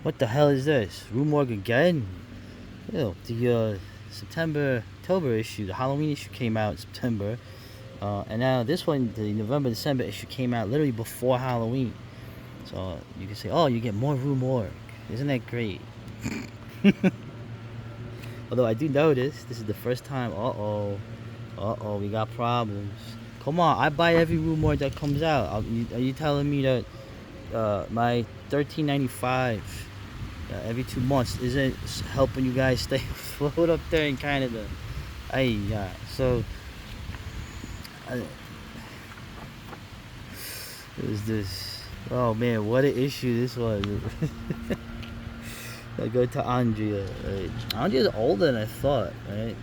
What the hell is this? Rue Morgue again? The October issue, the Halloween issue came out in September. And now this one, the November-December issue came out literally before Halloween. So you can say, oh, you get more Rue Morgue. Isn't that great? Although I do notice, this is the first time, we got problems. Come on, I buy every Rue Morgue that comes out. Are you telling me that my $13.95 every 2 months isn't helping you guys stay afloat up there in Canada? So what is this? Oh man, what an issue this was. I go to Andrea. Right? Andrea's older than I thought, right?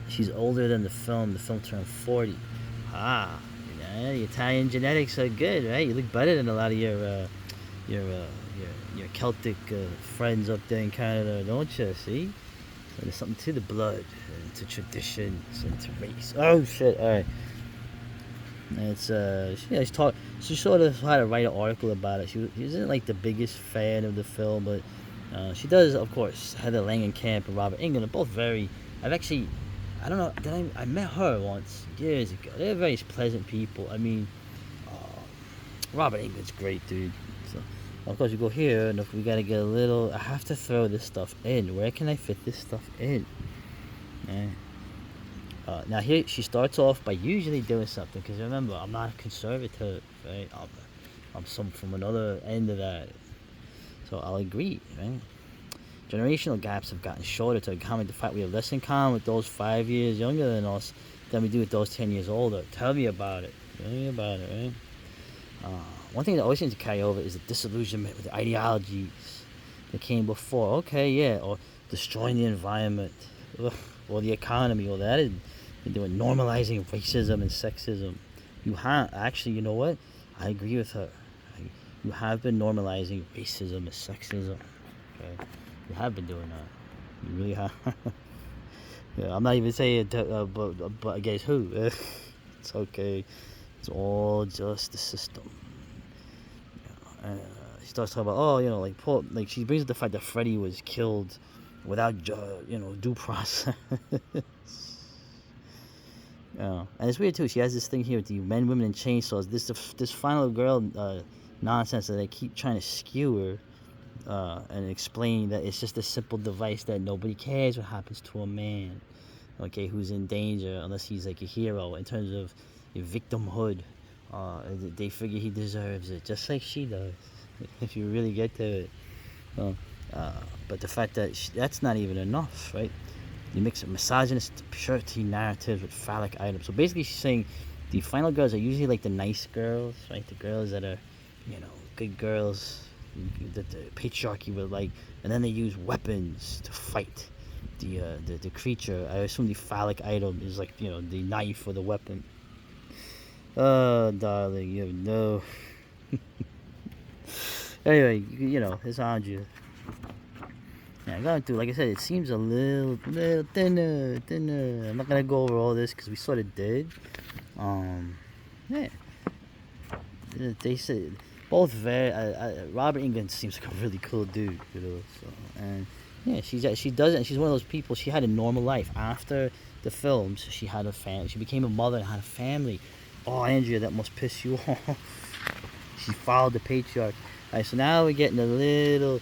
She's older than the film. The film turned 40. The Italian genetics are good, right? You look better than a lot of your Celtic friends up there in Canada, don't you? See, so there's something to the blood, and to traditions, and to race. Oh shit! All right. It's she sort of had to write an article about it. She isn't like the biggest fan of the film, but she does, of course. Heather Langenkamp and Robert Englund are both very. I don't know. I met her once years ago. They're very pleasant people. I mean, Robert Englund's great, dude. So, of course, we go here, and if we gotta get a little, I have to throw this stuff in. Where can I fit this stuff in? Now here she starts off by usually doing something, because remember, I'm not a conservative, right? I'm some from another end of that, so I'll agree, right? Generational gaps have gotten shorter to accommodate the fact we have less in common with those 5 years younger than us than we do with those 10 years older. Tell me about it, right? One thing that always seems to carry over is the disillusionment with the ideologies that came before. Okay, yeah, or destroying the environment, or the economy, or that. They're doing normalizing racism and sexism. You know what? I agree with her. You have been normalizing racism and sexism. Okay, you have been doing that. You really have. Yeah, I'm not even saying it, but I guess who? It's okay. It's all just the system. She starts talking about, like Paul, like she brings up the fact that Freddie was killed without, due process. And it's weird too. She has this thing here with the men, women, and chainsaws. This final girl nonsense that they keep trying to skewer and explain that it's just a simple device that nobody cares what happens to a man, okay, who's in danger unless he's like a hero in terms of victimhood. They figure he deserves it, just like she does, if you really get to it. But the fact that that's not even enough, right? You mix a misogynist purity narratives with phallic items. So basically she's saying the final girls are usually like the nice girls, right? The girls that are, good girls that the patriarchy would like, and then they use weapons to fight the creature. I assume the phallic item is like, the knife or the weapon. Oh, darling, you have no... Anyway, it's on you. Yeah, going through, like I said, it seems a little thinner. I'm not gonna go over all this because we sort of did. Yeah. They said both very. Robert Englund seems like a really cool dude, So, and yeah, she does it. And she's one of those people. She had a normal life after the films. She had a family. She became a mother and had a family. Oh, Andrea, that must piss you off. She followed the patriarch. All right, so now we're getting into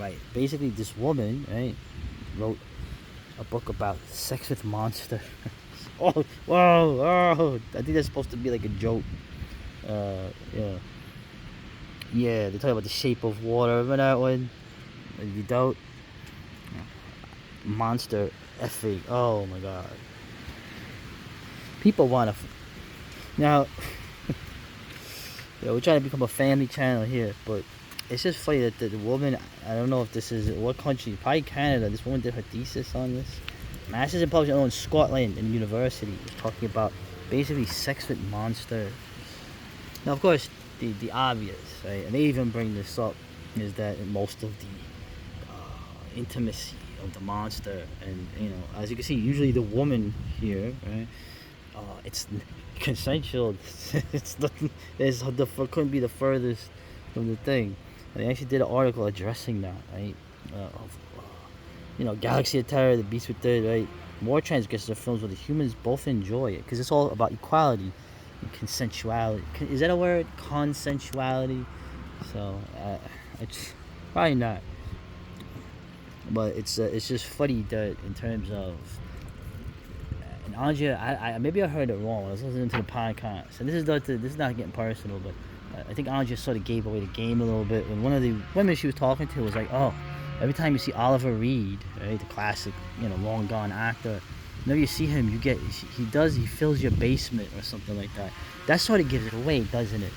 right. Basically, this woman, right, wrote a book about sex with monsters. Oh, whoa! I think that's supposed to be like a joke. Yeah. Yeah, they talk about The Shape of Water. Remember that one? You don't? Monster effing. Oh my god. People want to. Now, we're trying to become a family channel here, but it's just funny that the woman, I don't know if this is what country, probably Canada. This woman did her thesis on this. Masters in Public Law in Scotland in university was talking about basically sex with monsters. Now, of course, the obvious, right, and they even bring this up, is that most of the intimacy of the monster, and as you can see, usually the woman here, right, it's consensual. It's nothing. Couldn't be the furthest from the thing. They actually did an article addressing that, right? Galaxy of Terror, The Beast Within, right? More transgressive are films where the humans both enjoy it, because it's all about equality and consensuality. Is that a word? Consensuality. So it's probably not, but it's just funny that in terms of. And Anja, I maybe I heard it wrong. I was listening to the podcast, and this is not getting personal, but I think Anja sort of gave away the game a little bit when one of the women she was talking to was like, "Oh, every time you see Oliver Reed, right, the classic, long gone actor, whenever you see him, he fills your basement or something like that." That sort of gives it away, doesn't it?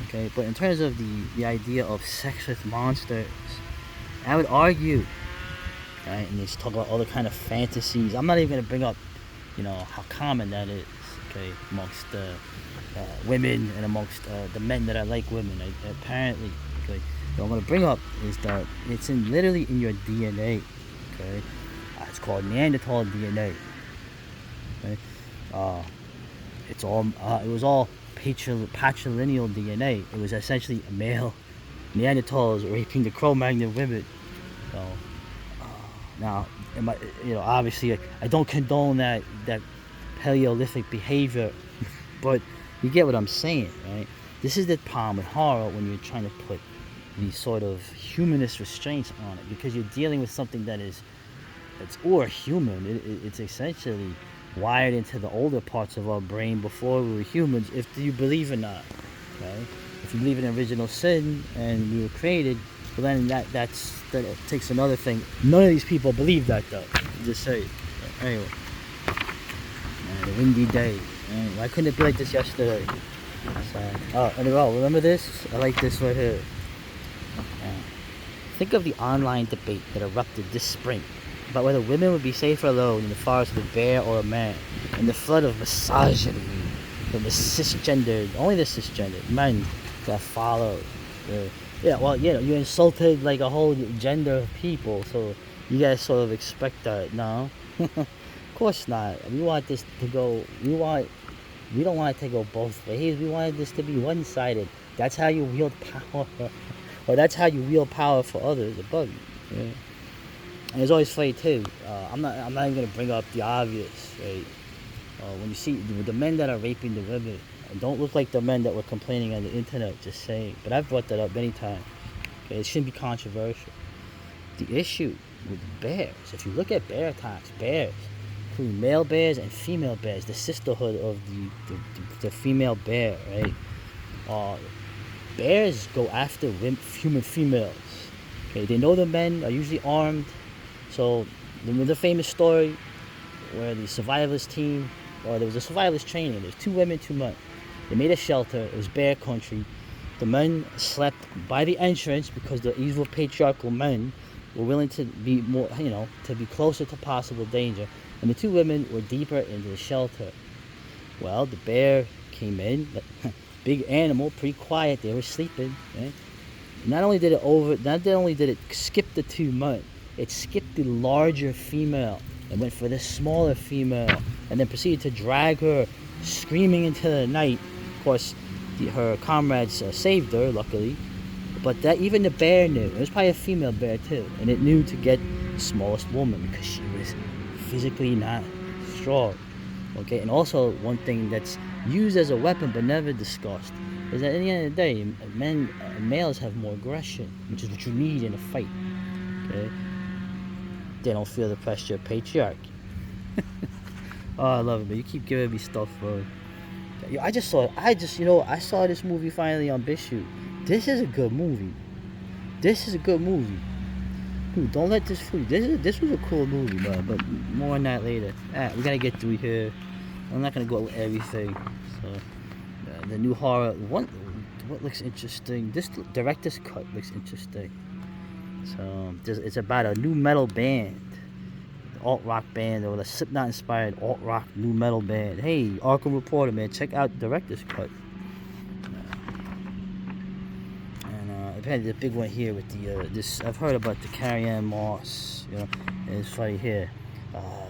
Okay, but in terms of the idea of sex with monsters, I would argue. Right, and they talk about other kind of fantasies. I'm not even going to bring up, how common that is, okay, amongst women and amongst the men that are like women. Apparently, okay, what I'm going to bring up is that it's literally in your DNA, okay. It's called Neanderthal DNA. Okay, it was all patrilineal DNA. It was essentially a male Neanderthals raping the Cro-Magnon women. So. Now, obviously, I don't condone that Paleolithic behavior, but you get what I'm saying, right? This is the problem with horror when you're trying to put these sort of humanist restraints on it, because you're dealing with something that's human. It's essentially wired into the older parts of our brain before we were humans, if you believe or not, okay? If you believe in original sin and we were created, well, then that takes another thing. None of these people believe that, though. Just say it. Anyway, the windy day. Why couldn't it be like this yesterday? Remember this? I like this right here. Think of the online debate that erupted this spring about whether women would be safer alone in the forest with a bear or a man, and the flood of misogyny from the only the cisgendered men that followed. You insulted like a whole gender of people, so you guys sort of expect that, no? Of course not. We want this to go. We don't want it to go both ways. We wanted this to be one-sided. That's how you wield power, or that's how you wield power for others above you. Yeah? And it's always funny too. I'm not even gonna bring up the obvious, right? When you see the men that are raping the women, don't look like the men that were complaining on the internet, just saying. But I've brought that up many times. Okay, it shouldn't be controversial. The issue with bears, if you look at bear attacks, bears, including male bears and female bears, the sisterhood of the female bear, right? Bears go after human females. Okay, they know the men are usually armed. So the famous story where the survivalist team, or there was a survivalist training, there's 2 women, 2 men. They made a shelter. It was bear country. The men slept by the entrance because the evil patriarchal men were willing to be more, to be closer to possible danger. And the 2 women were deeper into the shelter. Well, the bear came in, big animal, pretty quiet. They were sleeping. Right? Not only did it skip the 2 men, it skipped the larger female and went for the smaller female, and then proceeded to drag her screaming into the night. Of course, her comrades saved her, luckily, but that even the bear knew. It was probably a female bear too, and it knew to get the smallest woman because she was physically not strong. Okay, and also one thing that's used as a weapon but never discussed is that at the end of the day, males have more aggression, which is what you need in a fight. Okay, they don't feel the pressure of patriarchy. Oh, I love it, but you keep giving me stuff, bro. I saw this movie finally on BitChute. This is a good movie. Dude, don't let this fool you. This was a cool movie, bro, but more on that later. We gotta get through here. I'm not gonna go with everything. So, the new horror. What looks interesting? This director's cut looks interesting. So, it's about a new metal band. Alt-rock band, or a Slipknot-inspired alt-rock new metal band. Hey, Arkham Reporter, man, check out Director's Cut. And I've had the big one here with the this. I've heard about the Carrie Ann Moss. And it's right here.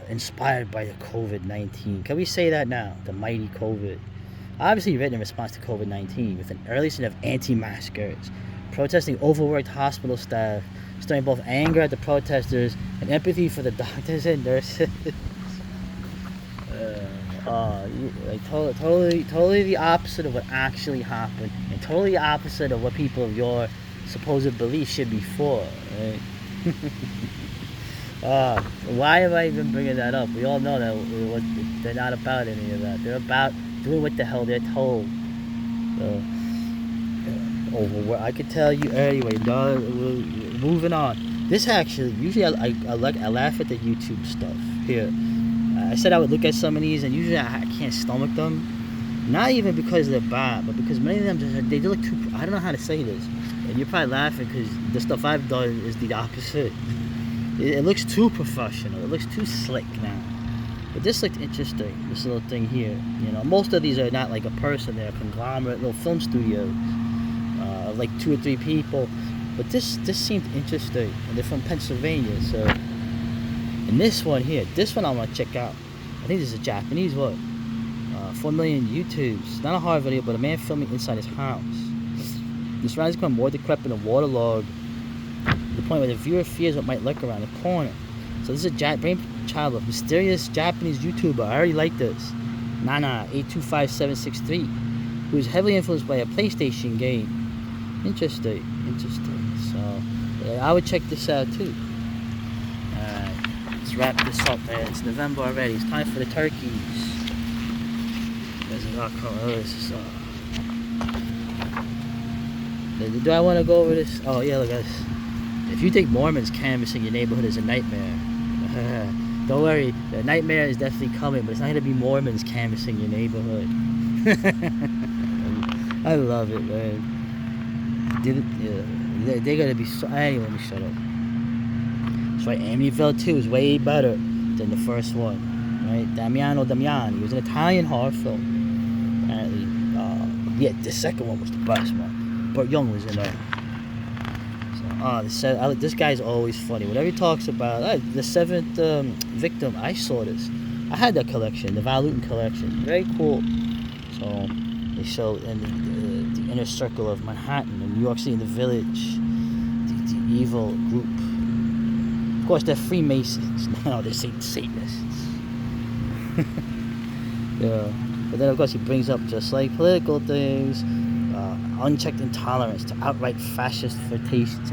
inspired by the COVID-19. Can we say that now? The mighty COVID. Obviously written in response to COVID-19 with an early set of anti-maskers, protesting overworked hospital staff, stirring both anger at the protesters and empathy for the doctors and nurses. Totally the opposite of what actually happened, and totally the opposite of what people of your supposed belief should be for, right? Why am I even bringing that up? We all know that they're not about any of that. They're about doing what the hell they're told. I could tell you anyway. Moving on. This actually, usually I laugh at the YouTube stuff here. I said I would look at some of these, and usually I can't stomach them. Not even because they're bad, but because many of them they look too. I don't know how to say this, and you're probably laughing because the stuff I've done is the opposite. It looks too professional. It looks too slick now. But this looked interesting. This little thing here. You know, most of these are not like a person. They're a conglomerate little film studios, like 2 or 3 people. But this seemed interesting, and they're from Pennsylvania, so. And this one here, I want to check out. I think this is a Japanese one. 4 million YouTubes. Not a horror video, but a man filming inside his house. The surroundings become more decrepit and waterlogged, to the point where the viewer fears what might lurk around the corner. So this is a brainchild of mysterious Japanese YouTuber. I already like this. Nana825763, who is heavily influenced by a PlayStation game. Interesting. So I would check this out too. Let's wrap this up, man. It's November already. It's time for the turkeys. Do I want to go over this? Oh yeah, look guys. If you think Mormons canvassing your neighborhood is a nightmare, don't worry. The nightmare is definitely coming, but it's not going to be Mormons canvassing your neighborhood. I love it, man. They're going to be so... Anyway, let me shut up. That's right, Amityville 2 is way better than the first one, right? Damiano Damiani. It was an Italian horror film. Apparently, yeah, the second one was the best one. Burt Young was in there. So, this guy's always funny. Whenever he talks about the 7th victim, I saw this. I had that collection, the Val Lewton collection. Very cool. So they show in the inner circle of Manhattan, in New York City, in the Village, the evil group. Of course, they're Freemasons. No, they're Satanists. Yeah. But then, of course, he brings up just like political things, unchecked intolerance to outright fascist flirtations. It's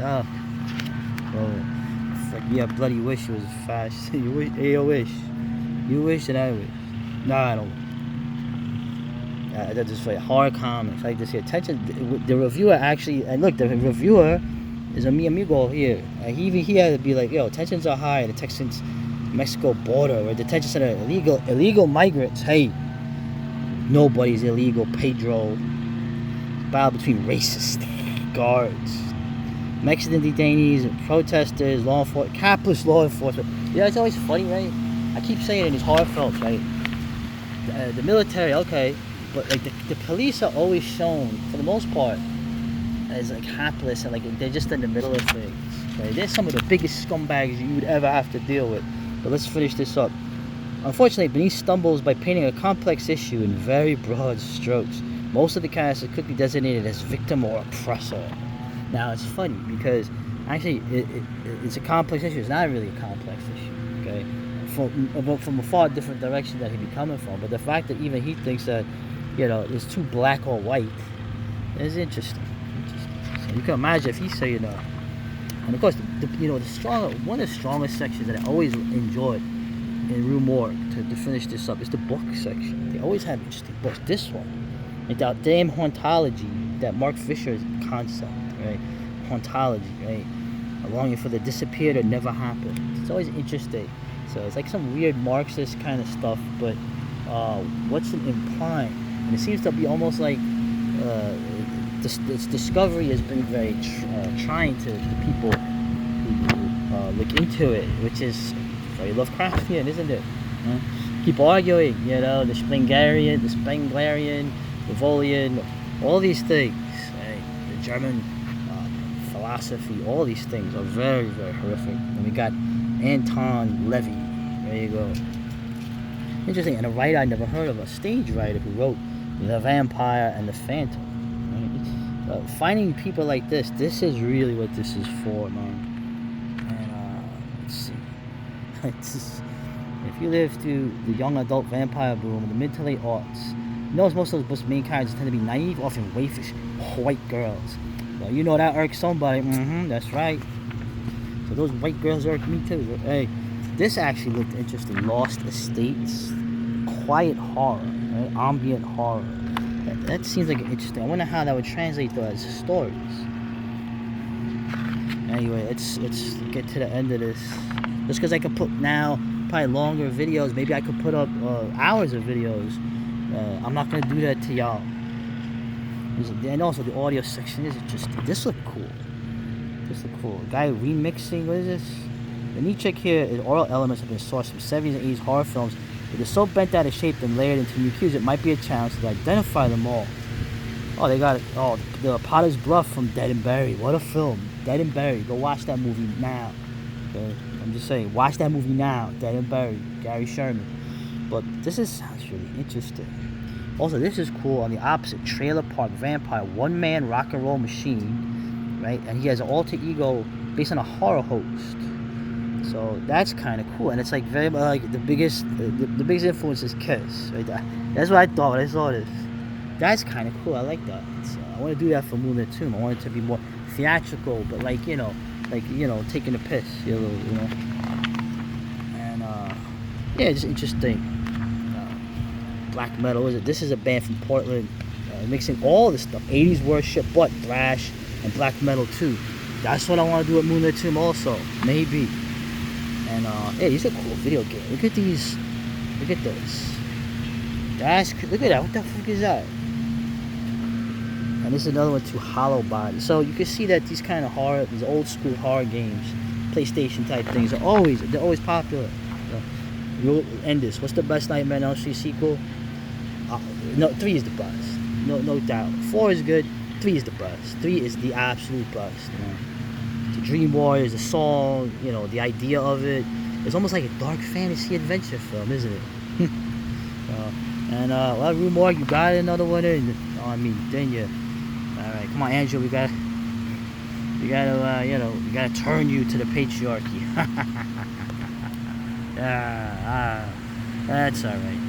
like, yeah, bloody wish it was fascist. You wish, I wish. You wish and I wish. No, I don't. That's just like horror comics. Like this here. Attention, the reviewer actually, and look, the reviewer is a mi amigo here. He had to be like, yo, tensions are high at the Texas-Mexico border, where detention center illegal migrants. Hey, nobody's illegal. Pedro. Battle between racist guards, Mexican detainees, protesters, law enforcement, capitalist law enforcement. You know, it's always funny, right? I keep saying in these horror films, right? The military, okay, but like the police are always shown, for the most part, as like hapless and like they're just in the middle of things. Right? They're some of the biggest scumbags you would ever have to deal with. But let's finish this up. Unfortunately, Benitez stumbles by painting a complex issue in very broad strokes. Most of the cast is quickly designated as victim or oppressor. Now, it's funny because actually it's a complex issue. It's not really a complex issue, okay? From a far different direction that he'd be coming from. But the fact that even he thinks that, you know, it's too black or white is interesting. So you can imagine if he say, you know, and of course, one of the strongest sections that I always enjoyed in Rue Morgue to finish this up is the book section. They always have interesting books. This one. And that damn hauntology, that Mark Fisher's concept, right? Hauntology, right? A longing for the disappeared or never happened. It's always interesting. So it's like some weird Marxist kind of stuff, but what's it implying? And it seems to be almost like its discovery has been very trying to the people who look into it, which is very Lovecraftian, isn't it? Keep arguing, you know, the Spenglerian, the Volian, all these things, right? The German philosophy, all these things are very, very horrific. And we got Anton Levy, There you go. Interesting, and a writer I never heard of, a stage writer who wrote The Vampire and the Phantom. Right? Finding people like this is really what this is for, man. And let's see. If you live through the young adult vampire boom in the mid to late aughts, you notice most of those main characters tend to be naive, often waifish, white girls. Well, you know that irks somebody. That's right. So those white girls irk me too. Hey, this actually looked interesting. Lost Estates, quiet horror, right? Ambient horror. That seems like interesting. I wonder how that would translate though as stories. Anyway, let's get to the end of this. Just because I could put now probably longer videos, maybe I could put up hours of videos. I'm not gonna do that to y'all. And also the audio section is interesting. This look cool. Guy remixing, what is this? The neat trick here is oral elements have been sourced from 70s and 80s horror films. If they're so bent out of shape and layered into new cues, it might be a challenge to identify them all. Oh, they got it. Oh, the Potter's Bluff from Dead and Buried. What a film. Dead and Buried. Go watch that movie now. Okay? I'm just saying, watch that movie now. Dead and Buried. Gary Sherman. But this sounds really interesting. Also, this is cool. On the opposite, Trailer Park Vampire, one-man rock and roll machine, right? And he has an alter ego based on a horror host. So that's kind of cool, and it's like very like the biggest influence is Kiss, right? That's what I thought when I saw this. That's kind of cool. I like that. I want to do that for Moonlit Tomb. I want it to be more theatrical, but like taking a piss, And yeah, it's interesting. Black metal, is it? This is a band from Portland, mixing all this stuff, 80s worship, but thrash and black metal too. That's what I want to do at Moonlit Tomb also, maybe. And hey, these are cool video games. Look at these. Look at this. Look at that. What the fuck is that? And this is another one too, Hollow Body. So you can see that these kind of horror, these old school horror games, PlayStation type things they're always popular. We'll end this. What's the best Nightmare on Elm Street sequel? No, 3 is the best. No doubt. 4 is good. 3 is the best. 3 is the absolute best. The Dream Warriors, the song, the idea of it. It's almost like a dark fantasy adventure film, isn't it? Well, Morgue, you got another one in. Didn't you? All right, come on, Angela, we gotta turn you to the patriarchy. That's all right.